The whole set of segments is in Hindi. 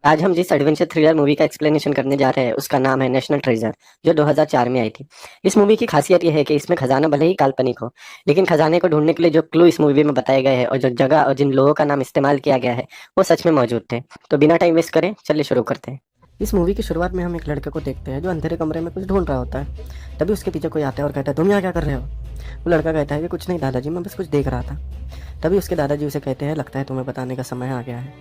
आज हम जिस एडवेंचर थ्रिलर मूवी का एक्सप्लेनेशन करने जा रहे हैं उसका नाम है नेशनल ट्रेजर, जो 2004 में आई थी। इस मूवी की खासियत यह है कि इसमें खजाना भले ही काल्पनिक हो, लेकिन खजाने को ढूंढने के लिए जो क्लू इस मूवी में बताए गए हैं और जो जगह और जिन लोगों का नाम इस्तेमाल किया गया है वो सच में मौजूद थे। तो बिना टाइम वेस्ट करें चलिए शुरू करते हैं। इस मूवी की शुरुआत में हम एक लड़के को देखते हैं जो अंधेरे कमरे में कुछ ढूंढ रहा होता है। तभी उसके पीछे कोई आता है और कहता है, तुम यहाँ क्या कर रहे हो? वो लड़का कहता है कि कुछ नहीं दादाजी, मैं बस कुछ देख रहा था। तभी उसके दादाजी उसे कहते हैं, लगता है तुम्हें बताने का समय आ गया है।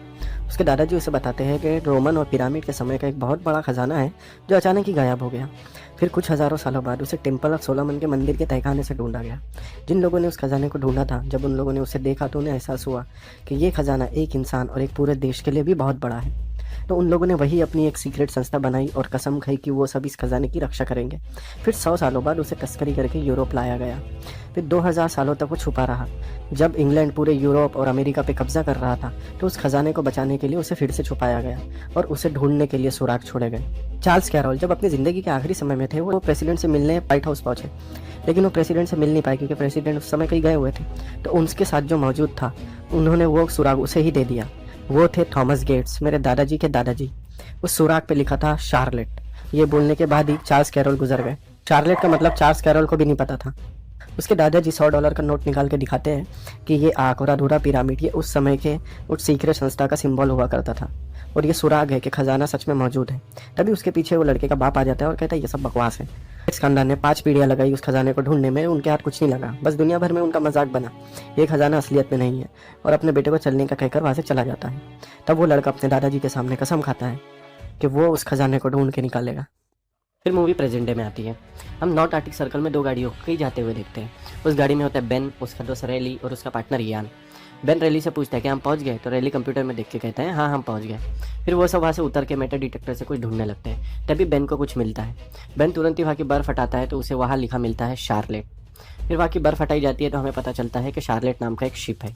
उसके दादाजी उसे बताते हैं कि रोमन और पिरामिड के समय का एक बहुत बड़ा खजाना है जो अचानक ही गायब हो गया। फिर कुछ हज़ारों सालों बाद उसे टेम्पल ऑफ सोलोमन के मंदिर के तहखाने से ढूंढा गया। जिन लोगों ने उस खजाने को ढूंढा था, जब उन लोगों ने उसे देखा तो उन्हें एहसास हुआ कि ये खजाना एक इंसान और एक पूरे देश के लिए भी बहुत बड़ा है। तो उन लोगों ने वही अपनी एक सीक्रेट संस्था बनाई और कसम खाई कि वो सब इस खजाने की रक्षा करेंगे। फिर 100 सालों बाद उसे तस्करी करके यूरोप लाया गया। फिर 2000 सालों तक वो छुपा रहा। जब इंग्लैंड पूरे यूरोप और अमेरिका पे कब्जा कर रहा था तो उस खजाने को बचाने के लिए उसे फिर से छुपाया गया और उसे ढूंढने के लिए सुराग छोड़े गए। चार्ल्स कैरोल जब अपनी ज़िंदगी के आखिरी समय में थे वो प्रेसिडेंट से मिलने व्हाइट हाउस पहुंचे, लेकिन वो प्रेसिडेंट से मिल नहीं पाए क्योंकि प्रेसिडेंट उस समय कहीं गए हुए थे। तो उनके साथ जो मौजूद था उन्होंने वो सुराग उसे ही दे दिया। वो थे थॉमस गेट्स, मेरे दादाजी के दादाजी। उस सुराग पे लिखा था शार्लेट। ये बोलने के बाद ही चार्ल्स कैरोल गुजर गए। शार्लेट का मतलब चार्ल्स कैरोल को भी नहीं पता था। उसके दादाजी $100 का नोट निकाल के दिखाते हैं कि ये आग और अधूरा पिरामिड ये उस समय के उस सीक्रेट संस्था का सिंबल हुआ करता था और ये सुराग है कि खजाना सच में मौजूद है। तभी उसके पीछे वो लड़के का बाप आ जाता है और कहता है ये सब बकवास है। इस खानदान ने 5 पीढ़ियां लगाई उस खजाने को ढूंढने में, उनके हाथ कुछ नहीं लगा, बस दुनिया भर में उनका मजाक बना। ये खजाना असलियत में नहीं है और अपने बेटे को चलने का कहकर वहाँ से चला जाता है। तब वो लड़का अपने दादाजी के सामने कसम खाता है कि वो उस खजाने को ढूंढ के निकालेगा। फिर मूवी प्रेजेंट डे में आती है। हम नॉर्थ आर्टिक सर्कल में 2 गाड़ियों को कहीं जाते हुए देखते हैं। उस गाड़ी में होता है बेन, उसका दोस्त रैली और उसका पार्टनर इयान। बेन रैली से पूछता है कि हम पहुंच गए, तो रैली कंप्यूटर में देख के कहता है हाँ हम पहुंच गए। फिर वो सब वहाँ से उतर के मेटल डिटेक्टर से कुछ ढूंढने लगते हैं। तभी बेन को कुछ मिलता है। बेन तुरंत ही वहाँ की बर्फ़ हटाता है तो उसे वहाँ लिखा मिलता है शार्लेट। फिर वहाँ की बर्फ़ हटाई जाती है तो हमें पता चलता है कि शार्लेट नाम का एक शिप है।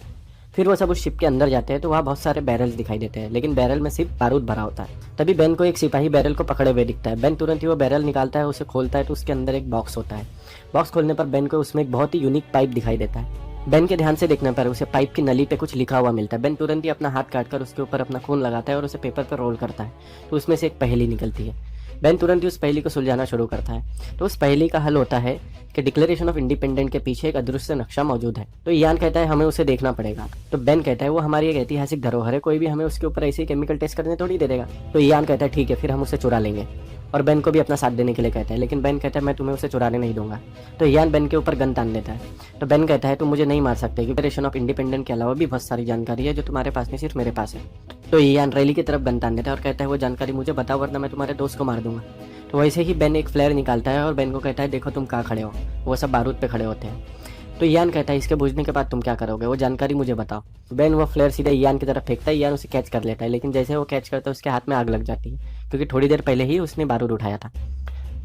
फिर वो सब उस शिप के अंदर जाते हैं तो वहाँ बहुत सारे बैरल्स दिखाई देते हैं, लेकिन बैरल में सिर्फ बारूद भरा होता है। तभी बेन को एक सिपाही बैरल को पकड़े हुए दिखता है। बेन तुरंत ही वो बैरल निकालता है, उसे खोलता है तो उसके अंदर एक बॉक्स होता है। बॉक्स खोलने पर बेन को उसमें एक बहुत ही यूनिक पाइप दिखाई देता है। बेन के ध्यान से देखने पर उसे पाइप की नली पे कुछ लिखा हुआ मिलता है। बेन तुरंत ही अपना हाथ काटकर उसके ऊपर अपना खून लगाता है और उसे पेपर पर रोल करता है तो उसमें से एक पहेली निकलती है। बेन तुरंत ही उस पहेली को सुलझाना शुरू करता है। तो उस पहेली का हल होता है कि डिक्लेरेशन ऑफ इंडिपेंडेंस के पीछे एक अदृश्य नक्शा मौजूद है। तो इयान कहता है हमें उसे देखना पड़ेगा। तो बेन कहता है वो हमारी एक ऐतिहासिक धरोहर है, कोई भी हमें उसके ऊपर ऐसे ही केमिकल टेस्ट करने थोड़ी दे देगा। तो इयान कहता है ठीक है, फिर हम उसे चुरा लेंगे और बेन को भी अपना साथ देने के लिए कहता है, लेकिन बेन कहता है मैं तुम्हें उसे चुराने नहीं दूंगा। तो इयान बेन के ऊपर गन तान देता है। तो बेन कहता है तुम मुझे नहीं मार सकते, डिक्लेरेशन ऑफ इंडिपेंडेंस के अलावा भी बहुत सारी जानकारी है जो तुम्हारे पास नहीं सिर्फ मेरे पास है। तो इयान रैली की तरफ गन तान देता है और कहता है वो जानकारी मुझे बताओ वरना मैं तुम्हारे दोस्त को मार दूंगा। तो वैसे ही बेन एक फ्लेयर निकालता है और बेन को कहता है देखो तुम कहाँ खड़े हो। वो सब बारूद पे खड़े होते हैं। तो इयान कहता है इसके बुझने के बाद तुम क्या करोगे, वो जानकारी मुझे बताओ। बेन वो फ्लेयर सीधे इयान की तरफ फेंकता है। इयान उसे कैच कर लेता है, लेकिन जैसे वो कैच करता है उसके हाथ में आग लग जाती है क्योंकि थोड़ी देर पहले ही उसने बारूद उठाया था।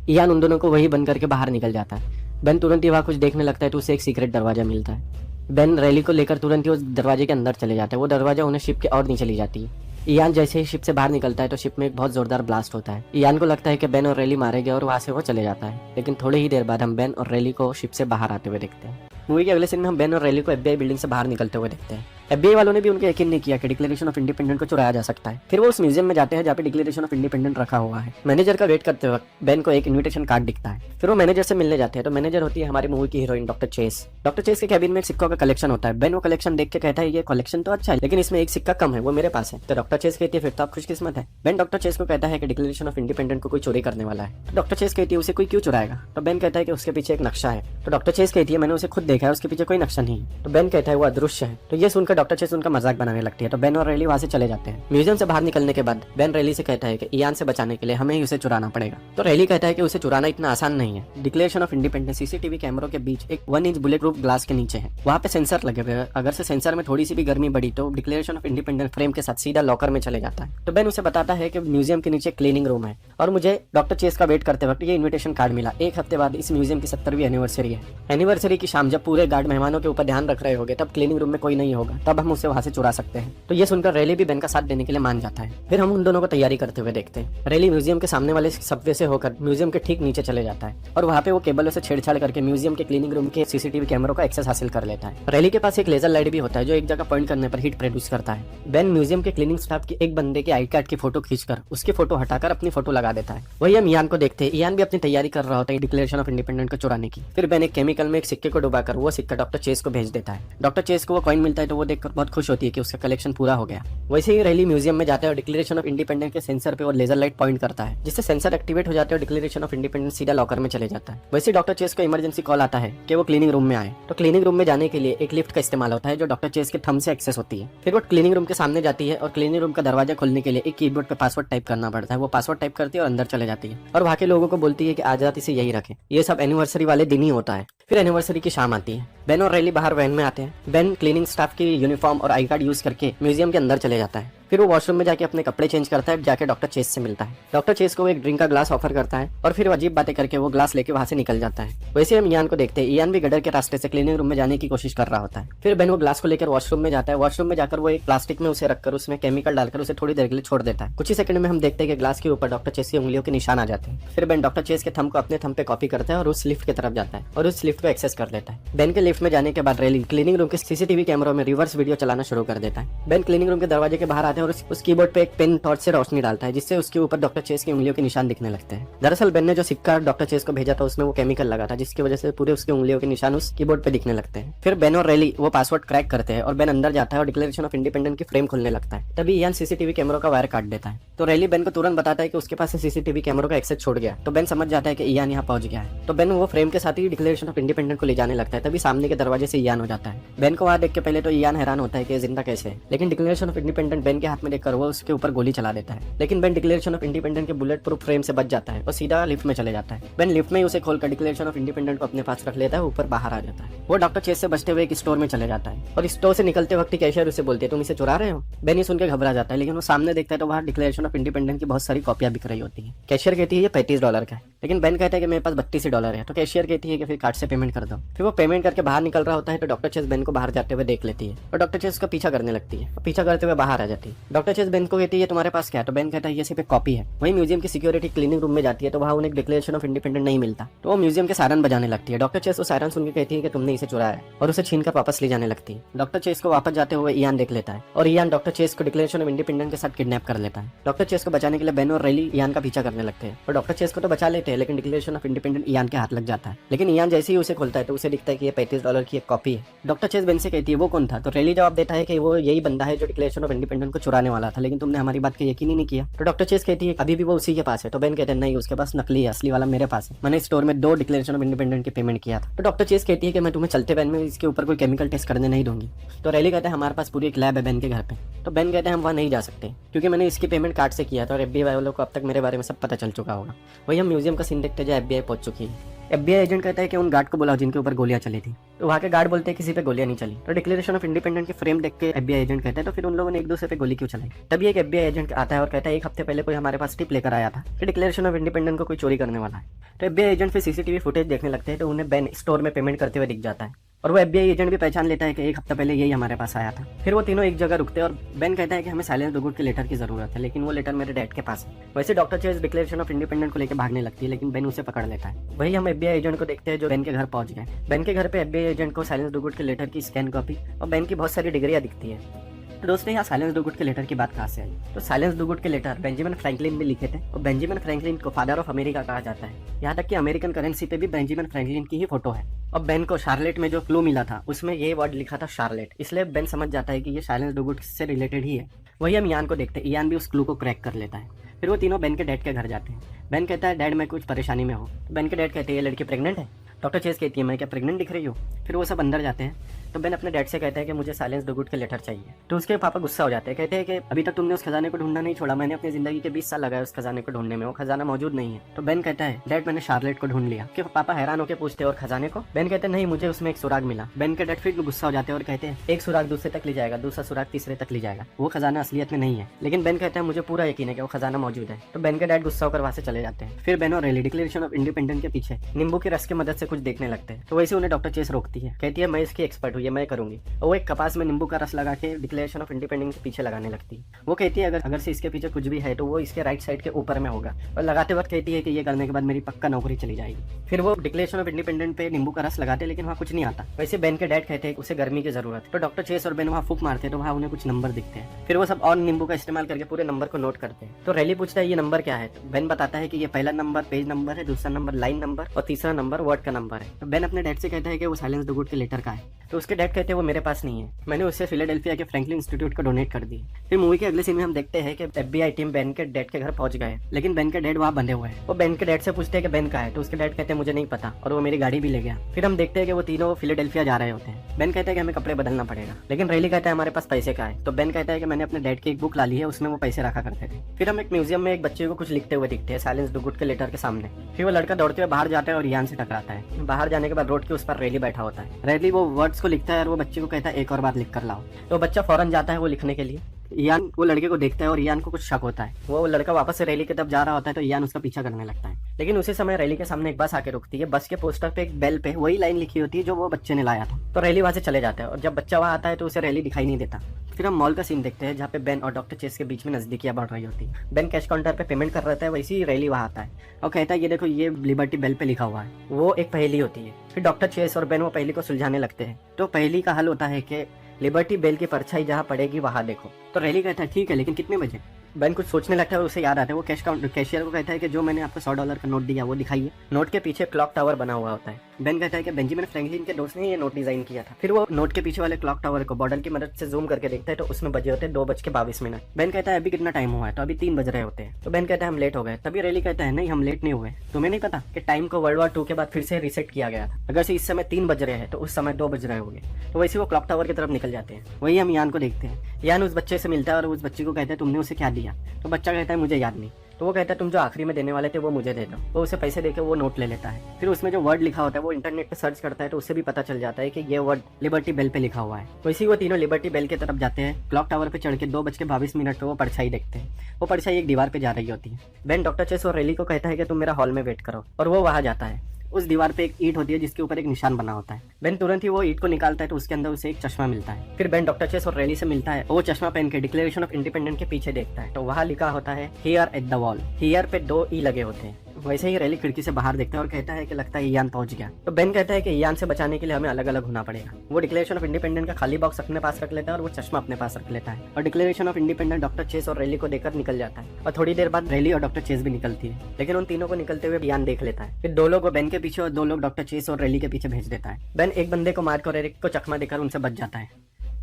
इयान उन दोनों को वही बंद करके बाहर निकल जाता है। बेन तुरंत ही वहाँ कुछ देखने लगता है तो उसे एक सीक्रेट दरवाजा मिलता है। बेन रैली को लेकर तुरंत ही उस दरवाजे के अंदर चले जाता है। वो दरवाजा उन्हें शिप के और नीचे ले जाती है। इयान जैसे ही शिप से बाहर निकलता है तो शिप में एक बहुत जोरदार ब्लास्ट होता है। इयान को लगता है कि बेन और रैली मारे गए और वहाँ से वो चले जाता है, लेकिन थोड़ी ही देर बाद हम बेन और रैली को शिप से बाहर आते हुए देखते हैं। मूवी के अगले सीन में हम बेन और रैली को एफबीआई बिल्डिंग से बाहर निकलते हुए देखते हैं। एफबीआई वालों ने भी उनके यकीन नहीं किया कि डिक्लेरेशन ऑफ इंडिपेंडेंस को चुराया जा सकता है। फिर वो उस म्यूजियम में जाते हैं जहाँ पे डिक्लेरेशन ऑफ इंडिपेंडेंस रखा हुआ है। मैनेजर का वेट करते वक्त बेन को एक इन्विटेशन कार्ड दिखता है। फिर वो मैनेजर से मिलने जाते हैं तो मैनेजर होती है हमारी मूवी की heroine doctor Chase. Doctor Chase के कैबिन में एक सिक्कों का कलेक्शन होता है। बेन वो कलेक्शन देख के कहता है ये कलेक्शन तो अच्छा है, लेकिन इसमें एक सिक्का कम है, वो मेरे पास है। तो डॉक्टर चेस कहती है फिर तो आप खुशकिस्मत है। बेन डॉक्टर चेस को कहता है कि डिक्लेरेशन ऑफ इंडिपेंडेंस को कोई चोरी करने वाला है। तो डॉक्टर चेस कहती है उसे कोई क्यों चुराएगा। तो बेन कहता है कि उसके पीछे एक नक्शा है। तो डॉक्टर चेस कहती है मैंने उसे खुद देखा है, उसके पीछे कोई नक्शा नहीं। तो बेन कहता है वो अदृश्य है। तो ये सुनकर डॉक्टर चेस उनका मजाक बनाने लगती है। तो बेन और रैली वहाँ से चले जाते हैं। म्यूजियम से बाहर निकलने के बाद बेन रैली से कहता है कि इयान से बचाने के लिए हमें ही उसे चुराना पड़ेगा। तो रैली कहता है कि उसे चुराना इतना आसान नहीं है। डिक्लेरेशन ऑफ इंडिपेंडेंस सीसीटीवी कैमरों के बीच एक 1 इंच बुलेट प्रूफ ग्लास के नीचे है। वहाँ पे सेंसर लगे हुए हैं। अगर से सेंसर में थोड़ी सी भी गर्मी बढ़ी तो डिक्लेरेशन ऑफ इंडिपेंडेंस फ्रेम के साथ सीधा लॉकर में चले जाता है। तो बेन उसे बताता है कि म्यूजियम के नीचे क्लीनिंग रूम है और मुझे डॉक्टर चेस का वेट करते वक्त ये इन्विटेशन कार्ड मिला। एक हफ्ते बाद इस म्यूजियम की 70वीं एनिवर्सरी है। एनिवर्सरी की शाम जब पूरे गार्ड मेहमानों के ऊपर ध्यान रख रहे होंगे तब क्लीनिंग रूम में कोई नहीं होगा। तब हम उसे वहाँ से चुरा सकते हैं। तो ये सुनकर रेली भी बेन का साथ देने के लिए मान जाता है। फिर हम उन दोनों को तैयारी करते हुए देखते हैं। रेली म्यूजियम के सामने वाले सबवे से होकर म्यूजियम के ठीक नीचे चले जाता है और वहाँ पे वो केबलों से छेड़छाड़ करके म्यूजियम के क्लीनिंग रूम के सीसीटीवी कैमरों का एक्सेस हासिल कर लेता है। रेली के पास एक लेजर लाइट भी होता है जो एक जगह पॉइंट करने पर हीट प्रोड्यूस करता है। बेन म्यूजियम के क्लीनिंग स्टाफ की एक बंदे के आई कार्ड की फोटो खींचकर उसकी फोटो हटाकर अपनी फोटो लगा देता है। वही हम इयान को देखते हैं। इयान भी अपनी तैयारी कर रहा होता है डिक्लेरेशन ऑफ इंडिपेंडेंस को चुराने की। फिर बेन एक केमिकल में एक सिक्के को डुबाकर वो सिक्का डॉक्टर चेस को भेज देता है। डॉक्टर चेस को वो कॉइन मिलता है तो वो देखकर बहुत खुश होती है कि उसका कलेक्शन पूरा हो गया। वैसे ही रेली म्यूजियम में जाता है और डिक्लेरेशन ऑफ इंडिपेंडेंस के सेंसर पे और लेजर लाइट पॉइंट करता है, जिससे सेंसर एक्टिवेट हो जाते हैं और डिक्लेरेशन ऑफ इंडिपेंडेंस सीधा लॉकर में चले जाता है। वैसे डॉक्टर चेस को इमरजेंसी कॉल आता है कि वो क्लीनिंग रूम में आए। तो क्लीनिंग रूम में जाने के लिए एक लिफ्ट का इस्तेमाल होता है जो डॉक्टर चेस के थंब से एक्सेस होती है। फिर वो क्लीनिंग रूम के सामने जाती है और क्लीनिंग रूम का दरवाजा खोलने के लिए एक कीबोर्ड पे पासवर्ड टाइप करना पड़ता है। वो पासवर्ड टाइप करती है और अंदर चले जाती है और वहाँ के लोगों को बोलती है कि आज रात इसे यही रखें। ये सब एनिवर्सरी वाले दिन ही होता है। फिर एनिवर्सरी की शाम आती है। बेन और रेली बाहर वैन में आते हैं। बेन क्लीनिंग स्टाफ की यूनिफॉर्म और आई कार्ड यूज करके म्यूजियम के अंदर चले जाता है। फिर वो वॉशरूम में जाके अपने कपड़े चेंज करता है, जाके डॉक्टर चेस से मिलता है। डॉक्टर चेस को वो एक ड्रिंक का ग्लास ऑफर करता है और फिर अजीब बातें करके वो ग्लास लेके वहाँ से निकल जाता है। वैसे हम इयान को देखते हैं। इयान भी गडर के रास्ते से क्लीनिंग रूम में जाने की कोशिश कर रहा होता है। फिर बेन वो ग्लास को लेकर वॉशरूम में जाता है। वॉशरूम में जाकर वो एक प्लास्टिक में उसे रखकर उसमें केमिकल डालकर उसे थोड़ी देर के लिए छोड़ देता है। कुछ ही सेकंड में हम देखते हैं कि ग्लास के ऊपर डॉक्टर चेस की उंगलियों के निशान आ जाते हैं। फिर बेन डॉक्टर चेस के थंब को अपने थंब पे कॉपी करता है और उस लिफ्ट की तरफ जाता है और उस लिफ्ट को एक्सेस कर लेता है। बेन के लिफ्ट में जाने के बाद रेली क्लीनिंग रूम के सीसीटीवी कैमरों में रिवर्स वीडियो चलाना शुरू कर देता है। बेन क्लीनिंग रूम के दरवाजे के बाहर आते हैं और उस कीबोर्ड पे एक पेन टॉर्च से रोशनी डालता है, जिससे उसके ऊपर डॉक्टर चेस की उंगलियों के निशान दिखने लगते हैं। दरअसल बेन ने जो सिक्का डॉक्टर चेस को भेजा था उसमें वो केमिकल लगा था, जिसकी वजह से पूरे उसकी उंगलियों के निशान उस कीबोर्ड पे दिखने लगते हैं। फिर बेन और रेली वो पासवर्ड क्रैक करते हैं और बेन अंदर जाता है और डिक्लेरेशन ऑफ इंडिपेंडेंस की फ्रेम खोलने लगता है। तभी इयान सीसीटीवी कैमरों का वायर काट देता है। तो रेली बेन को तुरंत बताता है कि उसके पास सीसीटीवी कैमरों का एक्सेस छोड़ गया। तो बेन समझ जाता है कि इयान यहाँ पहुंच गया है। तो बेन वो फ्रेम के साथ ही डिक्लेरेशन ऑफ इंडिपेंडेंस को ले जाने लगता है। तभी सामने के दरवाजे से इयान हो जाता है। बेन को वहाँ देख के पहले तो इयान हैरान होता है कि जिंदा कैसे है, लेकिन डिक्लेरेशन ऑफ इंडिपेंडेंस बेन के हाथ में देखकर वो उसके ऊपर गोली चला देता है। लेकिन बेन डिक्लेरेशन ऑफ इंडिपेंडेंस के बुलेट प्रूफ फ्रेम से बच जाता है और सीधा लिफ्ट में चले जाता है। बेन लिफ्ट में ही उसे खोलकर डिक्लेरेशन ऑफ इंडिपेंडेंस को अपने पास रख लेता है, ऊपर बाहर आ जाता है। वो डॉक्टर चेस से बचते हुए एक स्टोर में चले जाता है और स्टोर से निकलते वक्त कैशियर उसे बोलती है तुम इसे चुरा रहे हो। बेन ये सुनकर घबरा जाता है, लेकिन वो सामने देखता है तो वहाँ डिक्लेरेशन ऑफ इंडिपेंडेंस की बहुत सारी कॉपियां बिक रही होती है। कैशियर कहती है ये $35 का है, लेकिन बेन कहता है कि मेरे पास $32 है। तो कैशियर कहती है कि फिर कार्ड से पेमेंट कर दो। फिर वो पेमेंट करके बाहर निकल रहा होता है तो डॉक्टर चेस बेन को बाहर जाते हुए देख लेती है और डॉक्टर चेस उसका पीछा करने लगती है और पीछा करते हुए बाहर आ जाती है। डॉक्टर चेस बेन को कहती है तुम्हारे पास क्या है। तो बेन कहता है ये सिर्फ एक कॉपी है। वही म्यूजियम की सिक्योरिटी क्लीनिंग रूम में जाती है तो वहाँ उन्हें डिक्लेरेशन ऑफ इंडिपेंडेंस नहीं मिलता। तो वो म्यूजियम के सायरन बजाने लगती है। डॉक्टर चेस वो सायरन सुन के कहती है कि तुमने इसे चुराया है और उसे छीनकर वापस ले जाने लगती है। डॉक्टर चेस को वापस जाते हुए इयान देख लेता है और इयान डॉक्टर चेस को डिक्लेरेशन ऑफ इंडिपेंडेंस के साथ किडनैप कर लेता है। डॉक्टर चेस को बचाने के लिए बेन और रेली इयान का पीछा करने लगते हैं और डॉक्टर चेस को तो बचा लेते हैं, लेकिन डिक्लेरेशन ऑफ इंडिपेंडेंस इयान के हाथ लग जाता है। लेकिन इयान जैसे ही उसे खोलता है तो उसे दिखता है कि ये $35 की एक कॉपी है। डॉक्टर चेस बेन से कहती है वो कौन था। तो रेली जवाब देता है कि वो यही बंदा है जो डिक्लेरेशन ऑफ इंडिपेंडेंस को चुराने वाला था, लेकिन तुमने हमारी बात का यकीन ही नहीं किया। तो डॉक्टर चेस कहती है अभी भी वो उसी के पास है। तो बेन कहते हैं नहीं, उसके पास नकली है, असली वाला मेरे पास है। मैंने स्टोर में 2 डिक्लेरेशन ऑफ इंडिपेंडेंस की पेमेंट किया था। तो डॉक्टर चेस कहती है कि मैं तुम्हें चलते वैन में इसके ऊपर कोई केमिकल टेस्ट करने नहीं दूंगी। तो रेली कहता है हमारे पास पूरी एक लैब है बेन के घर पे। तो बेन कहते हैं हम वहाँ नहीं जा सकते क्योंकि मैंने इसकी पेमेंट कार्ड से किया था और FBI वालों को अब तक मेरे बारे में सब पता चल चुका होगा। वही हम म्यूजियम का सीन देखते जो FBI पहुंच चुकी है। FBI एजेंट कहता है कि उन गार्ड को बुलाओ जिनके ऊपर गोलियां चली थी। तो वहाँ के गार्ड बोलते हैं किसी पे गोलियां नहीं चली। तो डिक्लेरेशन ऑफ इंडिपेंडेंस की फ्रेम देख के FBI एजेंट कहता है तो फिर उन लोगों ने एक दूसरे पे गोली क्यों चलाई। तभी एक FBI एजेंट आता है और कहता है एक हफ्ते पहले कोई हमारे पास टिप लेकर आया था कि डिक्लेरेशन ऑफ इंडिपेंडेंस को कोई चोरी करने वाला है। तो FBI एजेंट फिर CCTV फुटेज देखने लगते हैं तो उन्हें बेन स्टोर में पेमेंट करते हुए दिख जाता है और वो FBI एजेंट भी पहचान लेता है कि एक हफ्ता पहले यही हमारे पास आया था। फिर वो तीनों एक जगह रुकते हैं और बेन कहता है कि हमें साइलेंस दुगुड के लेटर की जरूरत है, लेकिन वो लेटर मेरे डैड के पास है। वैसे doctor Chase declaration of independence को लेकर भागने लगती है, लेकिन बेन उसे पकड़ लेता है। वही हम FBI एजेंट को देखते हैं जो बेन के घर पहुंच गए। बेन के घर पे FBI एजेंट को साइलेंस दुगुड के लेटर की स्कैन कॉपी और बेन की बहुत सारी डिग्रियां दिखती है। तो दोस्तों यहाँ साइलेंस दुगुड के लेटर की बात कहाँ से आई। तो साइलेंस दुगुड के लेटर बेंजामिन फ्रैंकलिन ने लिखे थे और बेंजामिन फ्रैंकलिन को फादर ऑफ अमेरिका कहा जाता है। यहाँ तक कि अमेरिकन करेंसी पे भी बेंजामिन फ्रैंकलिन की ही फोटो है। और बेन को शार्लेट में जो क्लू मिला था उसमें ये वर्ड लिखा था शार्लेट, इसलिए बेन समझ जाता है कि ये साइलेंस दुगुड से रिलेटेड ही है। वही हम इयान को देखते हैं। इयान भी उस क्लू को क्रैक कर लेता है। फिर वो तीनों बेन के डैड के घर जाते हैं। बेन कहता है डैड मैं कुछ परेशानी में हूँ। तो बेन के डैड कहते हैं ये लड़की प्रेग्नेंट है। डॉक्टर चेस कहती है मैं क्या प्रेग्नेंट दिख रही हूँ। फिर वो सब अंदर जाते हैं तो बेन अपने डैड से कहता है कि मुझे साइलेंस दुगुड के लेटर चाहिए। तो उसके पापा गुस्सा हो जाते हैं, कहते हैं कि अभी तक तुमने उस खजाने को ढूंढना नहीं छोड़ा। मैंने अपनी जिंदगी के 20 साल लगाए उस खजाने को ढूंढने में, वो खजाना मौजूद नहीं है। तो बेन कहता है डैड मैंने शार्लेट को ढूंढ लिया। कि पापा हैरान होकर पूछते और खजाने को। बेन कहते हैं नहीं मुझे उसमें एक सुराग मिला। बेन के डैड फिर गुस्सा हो जाते हैं और कहते हैं एक सुराग दूसरे तक ले जाएगा, दूसरा सुराग तीसरे तक ले जाएगा, वो खजाना असलियत में नहीं है। लेकिन बेन कहता है मुझे पूरा यकीन है कि वो खजाना मौजूद है। तो बेन के डैड गुस्सा होकर वहाँ से चले जाते हैं। फिर बेन और रेली डिक्लेरेशन ऑफ इंडिपेंडेंस के पीछे नींबू के रस की मदद से कुछ देखने लगते हैं। तो वैसे उन्हें डॉक्टर चेस रोकती है, कहती है मैं इसकी एक्सपर्ट हूँ, ये मैं करूंगी। और वो एक कपास में नींबू का रस लगा के डिक्लेरेशन ऑफ इंडिपेंडेंस के पीछे लगाने लगती है। वो कहती है अगर से इसके पीछे कुछ भी है तो वो इसके राइट साइड के ऊपर में होगा, और लगाते वक्त कहती है कि ये करने के बाद मेरी पक्का नौकरी चली जाएगी। फिर वो डिक्लेरेशन ऑफ इंडिपेंडेंस पे नींबू का रस लगाते हैं, लेकिन वहाँ कुछ नहीं आता। वैसे बेन के डैड कहते हैं उसे गर्मी की जरूरत है, तो डॉक्टर चेस और बेन वहाँ फूक मारते हैं, तो वहाँ उन्हें कुछ नंबर दिखते हैं। फिर वो सब और नींबू का इस्तेमाल करके पूरे नंबर को नोट करते हैं। तो रैली पूछता है ये नंबर क्या है, तो बेन बताता है कि ये पहला नंबर पेज नंबर है, दूसरा नंबर लाइन नंबर और तीसरा नंबर वर्ड का नंबर है। तो बेन अपने डैड से कहता है कि वो साइलेंस द गुड के लेटर का है। तो उसके डैड कहते हैं वो मेरे पास नहीं है, मैंने उसे फिलाडेल्फिया के फ्रैंकलिन इंस्टीट्यूट को डोनेट कर दी। फिर मूवी के अगले सीन में हम देखते हैं कि FBI टीम बेन के डैड के घर पहुंच गए, लेकिन बेन के डैड वहाँ बंधे हुए हैं। वो बेन के डैड से पूछते हैं कि बेन कहाँ है, तो उसके डैड कहते हैं मुझे नहीं पता, और वो मेरी गाड़ी भी ले गया। फिर हम देखते हैं कि वो तीनों फिलाडेल्फिया जा रहे होते हैं। बेन कहते हैं कि हमें कपड़े बदलना पड़ेगा, लेकिन रैली कहता है हमारे पास पैसे का है। तो बेन कहता है कि मैंने अपने डैड की एक बुक ला ली है, उसमें वो पैसे रखा करते थे। फिर हम एक म्यूजियम में एक बच्चे को कुछ लिखते हुए दिखते हैं साइलेंस द गुड के लेटर के सामने। फिर वो लड़का दौड़ते हुए बाहर जाता है और इयान से टकराता है। बाहर जाने के बाद रोड के उस पर रैली बैठा होता है। रैली वो वर्ड्स को लिखता है और वो बच्चे को कहता है एक और बार लिख कर लाओ। तो बच्चा फौरन जाता है वो लिखने के लिए। इयान वो लड़के को देखता है और इयान को कुछ शक होता है। वो लड़का वापस से रैली की तरफ जा रहा होता है, तो इयान उसका पीछा करने लगता है। लेकिन उसी समय रैली के सामने एक बस आके रुकती है। बस के पोस्टर पे एक बेल पे वही लाइन लिखी होती है जो वो बच्चे ने लाया था। तो रैली वहां से चले जाता है, और जब बच्चा वहां आता है तो उसे रैली दिखाई नहीं देता। फिर हम मॉल का सीन देखते हैं जहाँ पे बेन और डॉक्टर चेस के बीच में नजदीकियां बढ़ रही होती है। बेन कैश काउंटर पे पेमेंट कर रहा है, वैसे ही रैली वहां आता है और कहता है ये देखो ये लिबर्टी बेल पे लिखा हुआ है। वो एक पहेली होती है। फिर डॉक्टर चेस और बेन वो पहेली को सुलझाने लगते हैं। तो पहेली का हल होता है कि लिबर्टी बेल की परछाई जहाँ पड़ेगी वहां देखो। तो रैली कहता है ठीक है, लेकिन कितने बजे? बेन कुछ सोचने लगता है और उसे याद आता है। वो कैशियर को कहता है कि जो मैंने आपको $100 का नोट दिया वो दिखाइए। नोट के पीछे क्लॉक टावर बना हुआ होता है। बेन कहता है कि बेंजामिन फ्रैंकलिन के दोस्त ने ये नोट डिजाइन किया था। फिर वो नोट के पीछे वाले क्लॉक टावर को बॉर्डर की मदद से जूम करके देखता है, तो उसमें बजे होते हैं 2:22। बेन कहता है अभी कितना टाइम हुआ है, तो अभी 3 बज रहे होते हैं। तो बेन कहता है हम लेट हो गए। तभी रैली कहता है नहीं हम लेट नहीं हुए, तुम्हें नहीं पता कि टाइम को World War II के बाद फिर से रिसेट किया गया था। अगर से इस समय 3 बज रहे हैं तो उस समय 2 बज रहे होंगे। तो वैसे वो क्लॉक टावर की तरफ निकल जाते हैं। वही हम यान को देखते हैं। यान उस बच्चे से मिलता है और उस बच्चे को कहता है तुमने उसे क्या दिया? तो बच्चा कहता है मुझे याद नहीं। तो वो कहता है तुम जो आखिरी में देने वाले थे वो मुझे दे दो। वो उसे पैसे देके वो नोट ले लेता है। फिर उसमें जो वर्ड लिखा होता है वो इंटरनेट पे सर्च करता है, तो उससे भी पता चल जाता है कि ये वर्ड लिबर्टी बेल पे लिखा हुआ है। वैसे ही वो तीनों लिबर्टी बेल की तरफ जाते हैं। क्लॉक टावर पे चढ़ के 2:22 पे वो परछाई देखते हैं। वो परछाई एक दीवार पे जा रही होती है। बेन डॉक्टर चेस और रैली को कहता है कि तुम मेरा हॉल में वेट करो, और वो वहां जाता है। उस दीवार पे एक ईंट होती है जिसके ऊपर एक निशान बना होता है। बेन तुरंत ही वो ईंट को निकालता है, तो उसके अंदर उसे एक चश्मा मिलता है। फिर बेन डॉक्टर चेस और रैली से मिलता है। वो चश्मा पहन के डिक्लेरेशन ऑफ इंडिपेंडेंस के पीछे देखता है, तो वहाँ लिखा होता है here at the wall. Here पे 2 ई लगे होते हैं। वैसे ही रैली खिड़की से बाहर देखता है और कहता है कि लगता है इयान पहुंच गया। तो बेन कहता है कि इयान से बचाने के लिए हमें अलग अलग होना पड़ेगा। वो डिक्लेरेशन ऑफ इंडिपेंडेंस का खाली बॉक्स अपने पास रख लेता है और वो चश्मा अपने पास रख लेता है, और declaration of independence doctor Chase और रैली को देकर निकल जाता है। और थोड़ी देर बाद रैली और डॉक्टर चेस भी निकलती है, लेकिन उन तीनों को निकलते हुए इयान देख लेता है। फिर 2 लोग बेन के पीछे और 2 लोग डॉक्टर चेस और रैली के पीछे भेज देता है। बेन एक बंदे को मारकर और एक को चकमा देकर उनसे बच जाता है,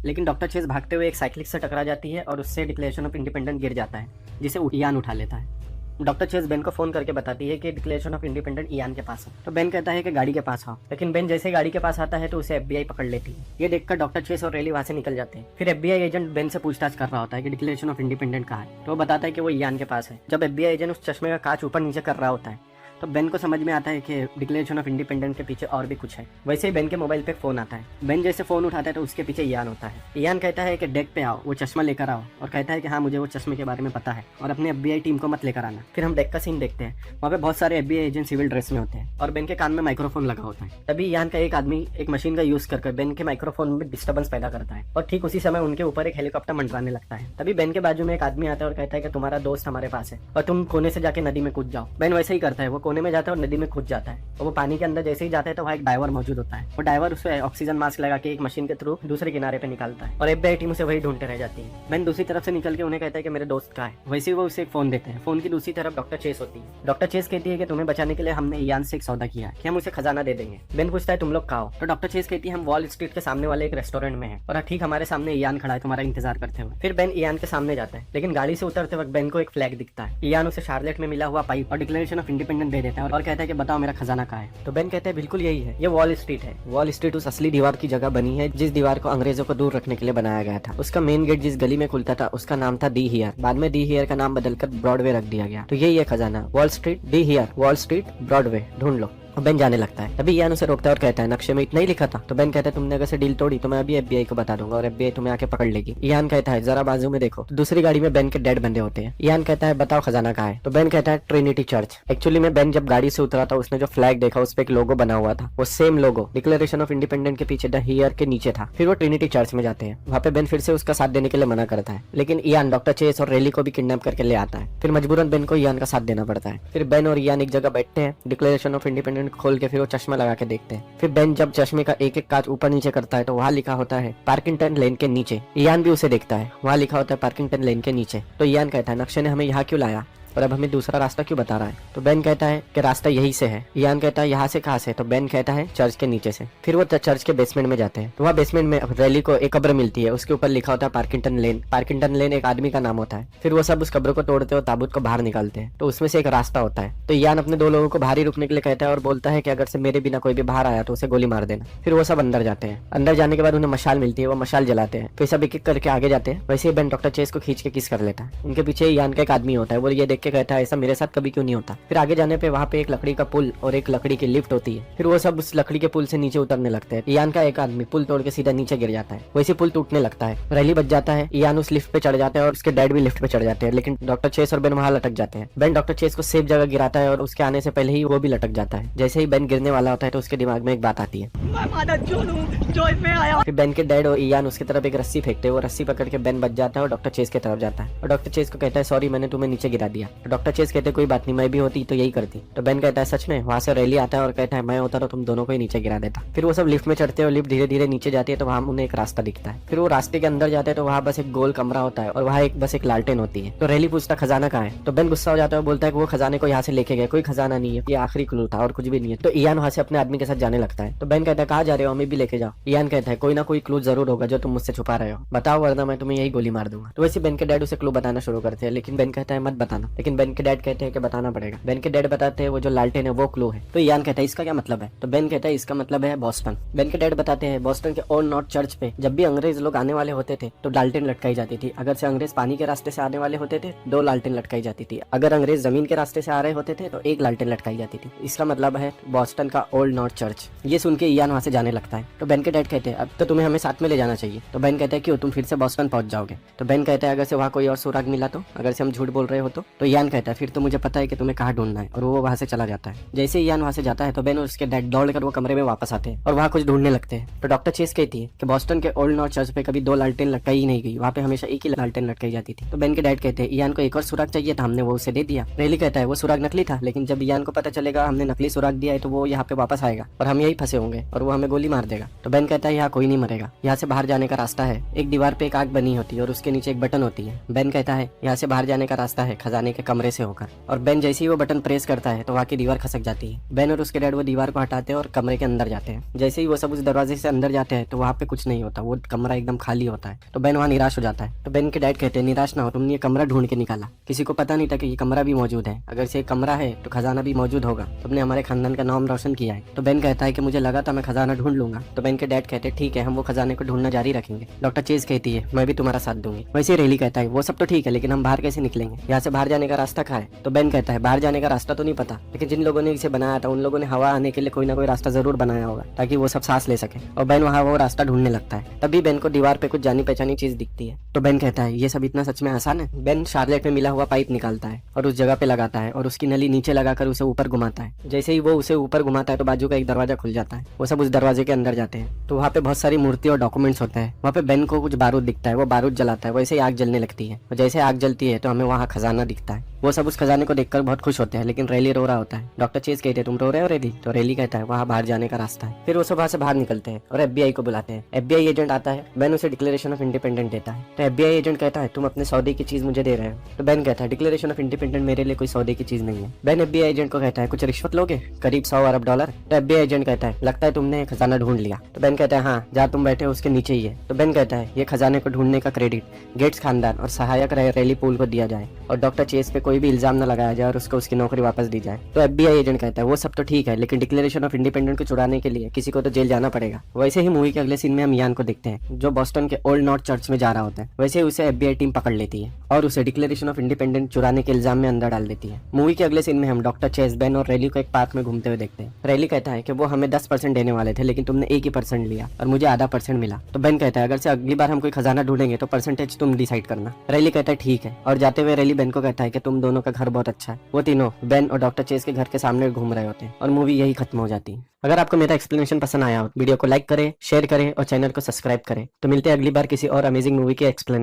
लेकिन डॉक्टर चेस भागते हुए एक साइकिलिस्ट से टकरा जाती है और उससे डिक्लेरेशन ऑफ इंडिपेंडेंस गिर जाता है, जिसे इयान उठा लेता है। डॉक्टर चेस बेन को फोन करके बताती है कि डिक्लेरेशन ऑफ इंडिपेंडेंस इयान के पास है। तो बेन कहता है कि गाड़ी के पास आओ, लेकिन बेन जैसे गाड़ी के पास आता है तो उसे FBI पकड़ लेती है। ये देखकर डॉक्टर चेस और रैली वहां से निकल जाते हैं। फिर FBI एजेंट बेन से पूछताछ कर रहा होता है कि डिक्लेरेशन ऑफ इंडिपेंडेंस कहाँ है, तो वो बताता है कि वो इयान के पास है। जब FBI एजेंट उस चश्मे का कांच ऊपर नीचे कर रहा होता है, तो बेन को समझ में आता है कि डिक्लेरेशन ऑफ इंडिपेंडेंस के पीछे और भी कुछ है। वैसे ही बेन के मोबाइल पे फोन आता है। बेन जैसे फोन उठाता है तो उसके पीछे इयान होता है। इयान कहता है कि डेक पे आओ, वो चश्मा लेकर आओ, और कहता है कि हाँ मुझे वो चश्मे के बारे में पता है और अपने FBI टीम को मत लेकर आना। फिर हम डेक का सीन देखते हैं। वहाँ पे बहुत सारे FBI एजेंट सिविल ड्रेस में होते हैं और बेन के कान में माइक्रोफोन लगा होता है। तभी इयान का एक आदमी एक मशीन का यूज कर बेन के माइक्रोफोन में डिस्टर्बेंस पैदा करता है, और ठीक उसी समय उनके ऊपर एक हेलीकॉप्टर मंडराने लगता है। तभी बेन के बाजू में एक आदमी आता है और कहता है कि तुम्हारा दोस्त हमारे पास है और तुम कोने से जाके नदी में कूद जाओ। बेन वैसे ही करता है, वो कोने में जाता है और नदी में कूद जाता है। और वो पानी के अंदर जैसे ही जाता है तो वहाँ एक डाइवर मौजूद होता है। वो डाइवर उसे ऑक्सीजन मास्क लगा के एक मशीन के थ्रू दूसरे किनारे पे निकालता है, और FBI टीम उसे वही ढूंढते रह जाती है। बेन दूसरी तरफ से निकल के उन्हें कहता है कि मेरे दोस्त कहाँ है। वैसे ही वो उसे एक फोन देते हैं। फोन की दूसरी तरफ डॉक्टर चेस होती है। डॉक्टर चेस कहती है कि तुम्हें बचाने के लिए हमने इयान से एक सौदा किया है कि हम उसे खजाना दे देंगे। बेन पूछता है तुम लोग कहाँ हो, तो डॉक्टर चेस कहती है हम वॉल स्ट्रीट के सामने वाले एक रेस्टोरेंट में है, और ठीक हमारे सामने इयान खड़ा है तुम्हारा इंतजार करते हुए। फिर बेन इयान के सामने जाता है, लेकिन गाड़ी से उतरते वक्त बेन को एक फ्लैग दिखता है। इयान उसे शार्लेट में मिला हुआ पाइप और डिक्लेरेशन ऑफ इंडिपेंडेंस दे देता है और कहता है कि बताओ मेरा खजाना कहाँ है। तो बेन कहते हैं बिल्कुल यही है, ये वॉल स्ट्रीट है। वॉल स्ट्रीट उस असली दीवार की जगह बनी है जिस दीवार को अंग्रेजों को दूर रखने के लिए बनाया गया था। उसका मेन गेट जिस गली में खुलता था उसका नाम था दी हियर। बाद में दी हियर का नाम बदलकर ब्रॉडवे रख दिया गया। तो यही है खजाना, wall street, the here, wall street, Broadway. ढूंढ लो। और बेन जाने लगता है। तभी इयान उसे रोकता है और कहता है नक्शे में इतना ही लिखा था। तो बेन कहता है तुमने अगर से डील तोड़ी तो मैं अभी एफबीआई को बता दूंगा और एफबीआई तुम्हें आके पकड़ लेगी। इयान कहता है जरा बाजू में देखो। तो दूसरी गाड़ी में बेन के डेड बंदे होते हैं। इयान कहता है बताओ खजाना कहाँ है। तो बेन कहता है ट्रिनिटी चर्च। एक्चुअली में बेन जब गाड़ी से उतरा था उसने जो फ्लैग देखा उस पर एक लोगो बना हुआ था, वो same logo declaration of independence के पीछे द हियर के नीचे था। फिर वो ट्रिनिटी चर्च में जाते हैं। वहाँ पे बेन फिर से उसका साथ देने के लिए मना करता है, लेकिन इयान डॉक्टर चेस और रेली को भी किडनैप करके ले आता है। फिर मजबूरन बेन को इयान का साथ देना पड़ता है। फिर बेन और इयान एक जगह बैठते हैं, डिक्लेरेशन ऑफ इंडिपेंडेंस खोल के फिर वो चश्मा लगा के देखते हैं। फिर बेन जब चश्मे का एक एक कांच ऊपर नीचे करता है तो वहाँ लिखा होता है पार्किंगटन लेन के नीचे। इयान भी उसे देखता है, वहाँ लिखा होता है पार्किंगटन लेन के नीचे। तो इयान कहता है नक्शे ने हमें यहाँ क्यों लाया और अब हमें दूसरा रास्ता क्यों बता रहा है। तो बेन कहता है कि रास्ता यही से है। इयान कहता है यहाँ से कहाँ से। तो बेन कहता है चर्च के नीचे से। फिर वो चर्च के बेसमेंट में जाते हैं। तो वहाँ बेसमेंट में रैली को एक कब्र मिलती है, उसके ऊपर लिखा होता है पार्किंगटन लेन। पार्किंगटन लेन एक आदमी का नाम होता है। फिर वो सब उस कब्र को तोड़ते और ताबूत को बाहर निकालते हैं। तो उसमें से एक रास्ता होता है। तो इयान अपने 2 लोगों को बाहर ही रुकने के लिए कहता है और बोलता है कि अगर से मेरे बिना कोई भी बाहर आया तो उसे गोली मार देना। फिर वो सब अंदर जाते हैं। अंदर जाने के बाद उन्हें मशाल मिलती है, वो मशाल जलाते हैं। फिर सब एक एक करके आगे जाते हैं। वैसे ही बेन डॉक्टर चेस को खींच के किस कर लेता है। उनके पीछे इयान का एक आदमी होता है, वो ये देख के कहता है ऐसा मेरे साथ कभी क्यों नहीं होता। फिर आगे जाने पे वहाँ पे एक लकड़ी का पुल और एक लकड़ी की लिफ्ट होती है। फिर वो सब उस लकड़ी के पुल से नीचे उतरने लगते हैं। इयान का एक आदमी पुल तोड़ के सीधा नीचे गिर जाता है। वैसे पुल टूटने लगता है, रैली बच जाता है। इयान उस लिफ्ट पे चढ़ जाते हैं और उसके डैड भी लिफ्ट पे चढ़ जाते हैं, लेकिन डॉक्टर चेस और बेन वहाँ लटक जाते हैं। बेन डॉक्टर चेस को सेफ जगह गिराता है और उसके आने से पहले ही वो भी लटक जाता है। जैसे ही बेन गिरने वाला होता है तो उसके दिमाग में एक बात आती है, जो इसमें आया। फिर बेन के डैड और इयान उसकी तरफ एक रस्सी फेंकते हैं। वो रस्सी पकड़ के बेन बच जाता है और डॉक्टर चेस की तरफ जाता है और डॉक्टर चेस को कहता है सॉरी मैंने तुम्हें नीचे गिरा दिया। तो डॉक्टर चेस कहते कोई बात नहीं, मैं भी होती तो यही करती। तो बेन कहता है सच में। वहाँ से रैली आता है और कहता है मैं होता तो तुम दोनों को ही नीचे गिरा देता। फिर वो सब लिफ्ट में चढ़ते हैं और लिफ्ट धीरे धीरे नीचे जाती है। तो वहाँ उन्हें एक रास्ता दिखता है। फिर वो रास्ते के अंदर जाते हैं तो वहाँ बस एक गोल कमरा होता है और वहाँ एक बस एक लालटेन होती है। तो रैली पूछता खजाना कहाँ है। तो बेन गुस्सा हो जाता है और बोलता है कि वो खजाने को यहाँ से लेके गए, कोई खजाना नहीं है, ये आखिरी क्लू था और कुछ भी नहीं है। तो इयान वहाँ से अपने आदमी के साथ जाने लगता है। तो बेन कहता है कहाँ जा रहे हो, हमें भी लेके जाओ। इयान कहता है कोई ना कोई क्लू जरूर होगा जो तुम मुझसे छुपा रहे हो, बताओ वरना मैं तुम्हें यही गोली मार दूंगा। तो वैसे बेन के डैड उसे क्लू बताना शुरू करते हैं, लेकिन बेन कहता है मत बताना। लेकिन बेन के डैड कहते हैं कि बताना पड़ेगा। बेन के डैड बताते हैं वो जो लालटेन है वो क्लू है। तो इयान कहता है इसका क्या मतलब है। तो बेन कहता है इसका मतलब है बॉस्टन। बेन के डैड बताते हैं बॉस्टन के ओल्ड नॉर्थ चर्च पे जब भी अंग्रेज लोग आने वाले होते थे तो लालटेन लटकाई जाती थी। अगर से अंग्रेज पानी के रास्ते से आने वाले होते थे 2 लालटेन लटकाई जाती थी। अगर अंग्रेज जमीन के रास्ते से आ रहे होते थे तो 1 लालटेन लटकाई जाती थी। इसका मतलब है बॉस्टन का ओल्ड नॉर्थ चर्च। ये सुन के इयान वहाँ से जाने लगता है। तो बेन के डैड कहते हैं अब तो तुम्हें हमें साथ में ले जाना चाहिए। तो बेन कहता है क्यों, तुम फिर से बॉस्टन पहुंच जाओगे। तो बेन कहता है अगर से वहाँ कोई और सुराग मिला तो, अगर से हम झूठ बोल रहे हो तो इयान कहता है फिर तो मुझे पता है कि तुम्हें कहाँ ढूंढना है और वो वहाँ से चला जाता है। जैसे ही इयान वहाँ से जाता है तो बेन और उसके डैड दौड़कर वो कमरे में वापस आते हैं और वहाँ कुछ ढूंढने लगते हैं। तो डॉक्टर चेस कहती है कि बॉस्टन के ओल्ड नॉर्थ चर्च पे कभी 2 लालटेन लटकाई ही नहीं गई, वहाँ पे हमेशा एक ही लालटेन लटकाई जाती थी। तो बेन के डैड कहते हैं इयान को एक और सुराग चाहिए था, हमने वो उसे दे दिया। रेली कहता है वो सुराग नकली था, लेकिन जब इयान को पता चलेगा हमने नकली सुराग दिया है तो वो यहाँ पे वापस आएगा और हम यही फंसे होंगे और वो हमें गोली मार देगा। तो बेन कहता है यहाँ कोई नहीं मरेगा, यहाँ से बाहर जाने का रास्ता है। एक दीवार पे एक आग बनी होती है और उसके नीचे एक बटन होती है। बेन कहता है यहाँ से बाहर जाने का रास्ता है खजाने के कमरे से होकर। और बेन जैसे ही वो बटन प्रेस करता है तो वहाँ की दीवार खसक जाती है। बेन और उसके डैड वो दीवार को हटाते हैं और कमरे के अंदर जाते हैं। जैसे ही वो सब उस दरवाजे से अंदर जाते हैं तो वहाँ पे कुछ नहीं होता, वो कमरा एकदम खाली होता है। तो बेन वहाँ निराश हो जाता है। तो बेन के डैड कहते हैं निराश ना हो, तुमने ये कमरा ढूंढ के निकाला, किसी को पता नहीं था कि ये कमरा भी मौजूद है। अगर से कमरा है तो खजाना भी मौजूद होगा, तुमने हमारे खानदान का नाम रोशन किया है। तो बेन कहता है कि मुझे लगा था मैं खजाना ढूंढ लूंगा। तो बेन के डैड कहते हैं ठीक है हम वो खजाने को ढूंढना जारी रखेंगे। डॉक्टर चेज कहती है मैं भी तुम्हारा साथ दूंगी। वैसे रेली कहता है वो सब तो ठीक है लेकिन हम बाहर कैसे निकलेंगे, यहाँ से बाहर जाने का रास्ता कहाँ है। तो बेन कहता है बाहर जाने का रास्ता तो नहीं पता, लेकिन जिन लोगों ने इसे बनाया था उन लोगों ने हवा आने के लिए कोई ना कोई रास्ता जरूर बनाया होगा ताकि वो सब सांस ले सके। और बेन वहाँ वो रास्ता ढूंढने लगता है। तभी बेन को दीवार पे कुछ जानी पहचानी चीज दिखती है। तो बेन कहता है ये सब इतना सच में आसान है। बेन शार्लेट में मिला हुआ पाइप निकालता है और उस जगह पे लगाता है और उसकी नली नीचे लगाकर उसे ऊपर घुमाता है। जैसे ही वो उसे ऊपर घुमाता है तो बाजू का एक दरवाजा खुल जाता है। वो सब उस दरवाजे के अंदर जाते हैं तो वहाँ पे बहुत सारी मूर्ति और डॉक्यूमेंट्स होते हैं। वहाँ पे बेन को कुछ बारूद दिखता है, वो बारूद जलाता है, वैसे ही आग जलने लगती है और जैसे आग जलती है तो हमें वहाँ खजाना दिखता है। वो सब उस खजाने को देखकर बहुत खुश होते हैं, लेकिन रैली रो रहा होता है। डॉक्टर चेज कहते हैं तुम रो रहे हो रेली। तो रैली कहता है वहाँ बाहर जाने का रास्ता है। फिर वो सब वहाँ से बाहर निकलते हैं और FBI को बुलाते हैं। FBI एजेंट आता है, बेन उसे डिक्लेरेशन ऑफ इंडिपेंडेंस देता है। तो FBI एजेंट कहता है तुम अपने सौदे की चीज मुझे दे रहे हो। तो बेन कहता है डिक्लेरेशन ऑफ इंडिपेंडेंस मेरे लिए कोई सौदे की चीज नहीं है। बेन FBI एजेंट को कहता है कुछ रिश्वत लोगे, करीब 100 अरब डॉलर। तो FBI एजेंट कहता है लगता है तुमने खजाना ढूंढ लिया। तो बेन कहता है हाँ जहाँ तुम बैठे हो उसके नीचे ही है। तो बेन कहता है ये खजाने को ढूंढने का क्रेडिट गेट्स खानदान और सहायक रैली पूल को दिया जाए। और डॉक्टर चेज चेस पे कोई भी इल्जाम न लगाया जाए और उसको उसकी नौकरी वापस दी जाए। तो FBI एजेंट कहता है वो सब तो ठीक है, लेकिन डिक्लेरेशन ऑफ इंडिपेंडेंस को चुराने के लिए किसी को तो जेल जाना पड़ेगा। वैसे ही मूवी के अगले सीन में हम यान को देखते हैं जो बॉस्टन के ओल्ड नॉर्थ चर्च में जा रहा होता है। वैसे ही उसे FBI टीम पकड़ लेती है और उसे डिक्लेरेशन ऑफ इंडिपेंडेंस चुराने के इल्जाम में अंदर डाल देती है। मूवी के अगले सीन में हम डॉक्टर चेस, बेन और रैली को एक पार्क में घूमते हुए देखते हैं। रैली कहता है कि वो हमें 10% देने वाले थे, लेकिन तुमने 1% लिया और मुझे आधा % मिला। तो बेन कहता है अगर से अगली बार हम कोई खजाना ढूंढेंगे तो परसेंटेज तुम डिसाइड करना। रैली कहता है ठीक है, और जाते हुए रैली बेन को कहता है कि तुम दोनों का घर बहुत अच्छा है। वो तीनों बेन और डॉक्टर चेस के घर के सामने घूम रहे होते हैं और मूवी यही खत्म हो जाती है। अगर आपको मेरा एक्सप्लेनेशन पसंद आया हो, वीडियो को लाइक करें, शेयर करें और चैनल को सब्सक्राइब करें। तो मिलते हैं अगली बार किसी और अमेजिंग मूवी के एक्सप्लेनेशन।